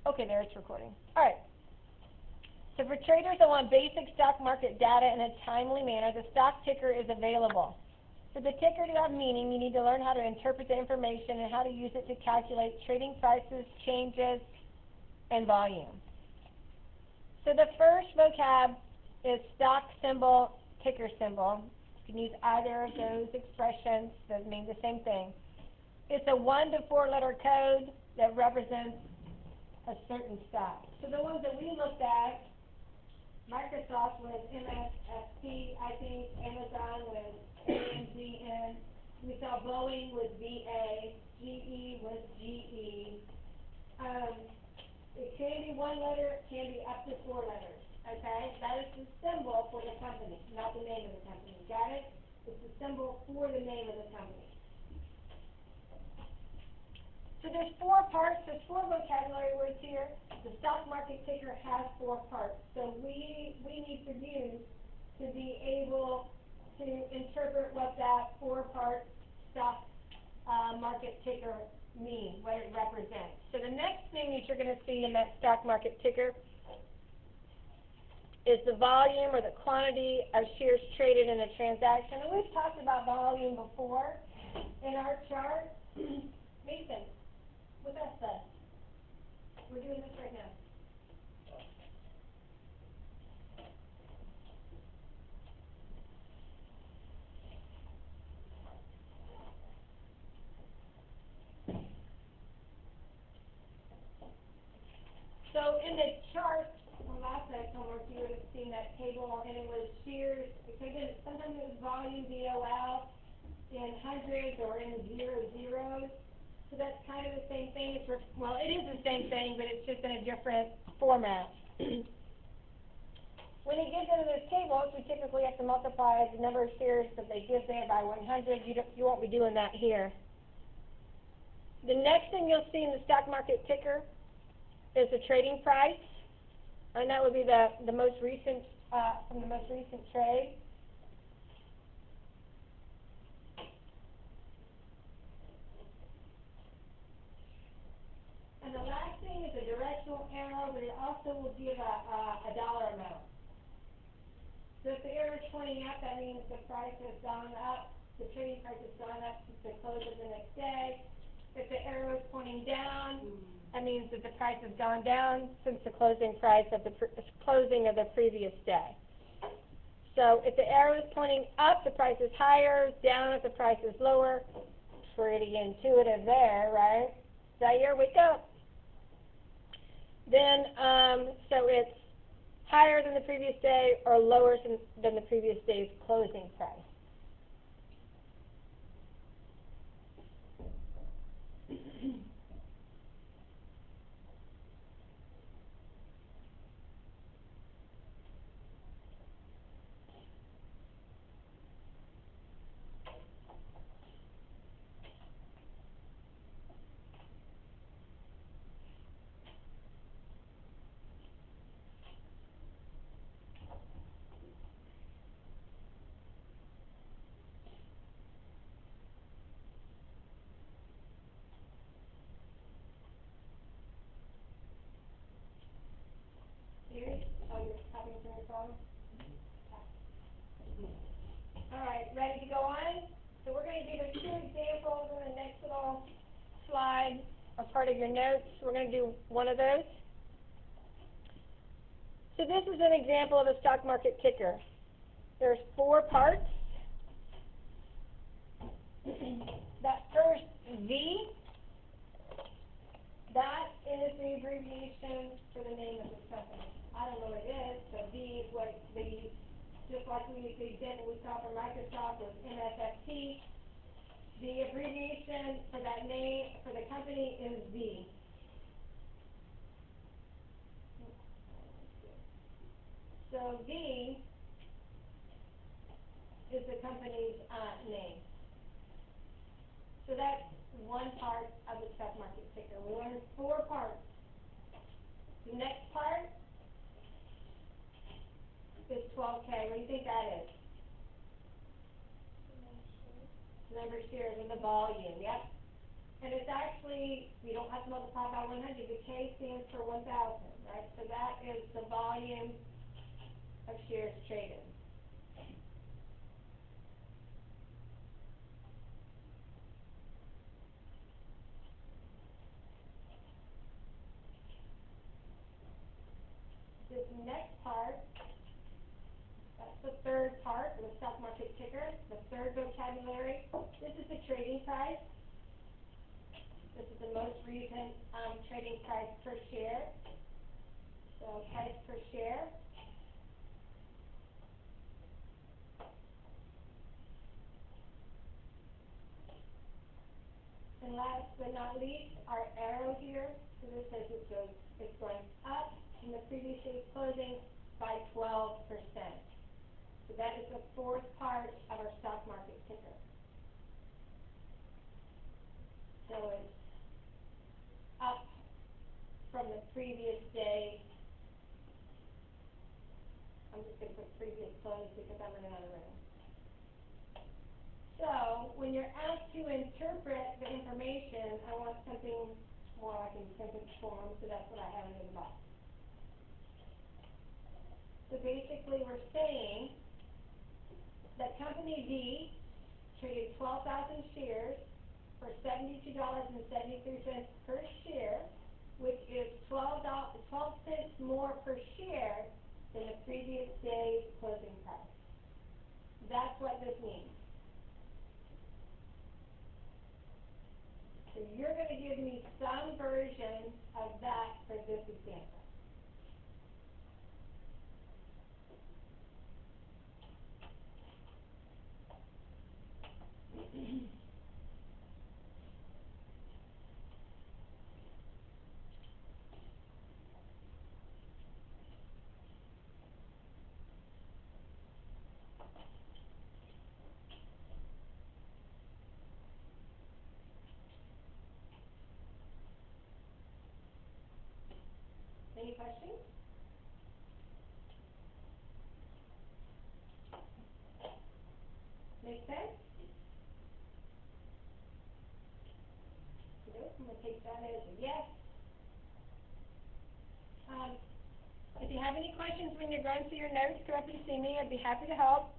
Okay, there, it's recording. All right. So for traders that want basic stock market data in a timely manner, the stock ticker is available. For the ticker to have meaning, you need to learn how to interpret the information and how to use it to calculate trading prices, changes, and volume. So the first vocab is stock symbol, ticker symbol. You can use either of those expressions. Those mean the same thing. It's a 1 to 4 letter code that represents a certain stock. So the ones that we looked at, Microsoft was MSFT, I think. Amazon was AMZN. We saw Boeing was BA. GE was GE. It can be 1 letter, it can be up to 4 letters. Okay? That is the symbol for the company, not the name of the company. Got it? It's the symbol for the name of the company. So there's 4 parts, there's 4 vocabulary words here. The stock market ticker has 4 parts. So we need for you to be able to interpret what that 4-part stock market ticker means, what it represents. So the next thing that you're going to see in that stock market ticker is the volume or the quantity of shares traded in a transaction. And we've talked about volume before in our chart. Mason, with us then. We're doing this right now. So in the chart from last night, somewhere you would have seen that table, and it was shares. Sometimes it was volume, VOL, in hundreds or in zeros. So that's kind of the same thing. Well, it is the same thing, but it's just in a different format. When it gets into those tables, we typically have to multiply the number of shares that they give there by 100. You won't be doing that here. The next thing you'll see in the stock market ticker is the trading price, and that would be the most recent from the most recent trade. And the last thing is a directional arrow, but it also will give a dollar amount. So if the arrow is pointing up, that means the price has gone up, the trading price has gone up since the close of the next day. If the arrow is pointing down, that means that the price has gone down since the closing price of the closing of the previous day. So if the arrow is pointing up, the price is higher. Down, if the price is lower. Pretty intuitive there, right? Zaire, wake up. Then, so it's higher than the previous day or lower than the previous day's closing price. Alright, ready to go on? So we're going to do the 2 examples in the next little slide, a part of your notes. We're going to do one of those. So this is an example of a stock market ticker. There's 4 parts. That first V, that is the abbreviation for the name of the company. I don't know what it is, but V is what they use. Just like the example we saw from Microsoft was MSFT. The abbreviation for that name, for the company, is V. So V is the company's name. So that's one part of the stock market ticker. We learned 4 parts. The next part is 12K. What do you think that is? Number of shares and the volume. Yep. And it's actually, you don't have to multiply by 100. The K stands for 1,000, right? So that is the volume of shares traded. This next part, that's the third part of the stock market ticker, the third vocabulary. This is the trading price. This is the most recent trading price per share. So price per share. And last but not least, our arrow here. So this says it's going up in the previous day's closing by 12%. So that is the fourth part of our stock market ticker. So it's up from the previous day. I'm just going to put previous close because I'm running out of room. So when you're asked to interpret the information, I want something more like in sentence form, so that's what I have in the box. So basically we're saying that company V traded 12,000 shares for $72.73 per share, which is 12 cents more per share than the previous day's closing price. That's what this means. So you're going to give me some version of that for this example. Any questions? Make sense? Nope, I'm going to take that as a yes. If you have any questions when you're going through your notes, go up and see me. I'd be happy to help.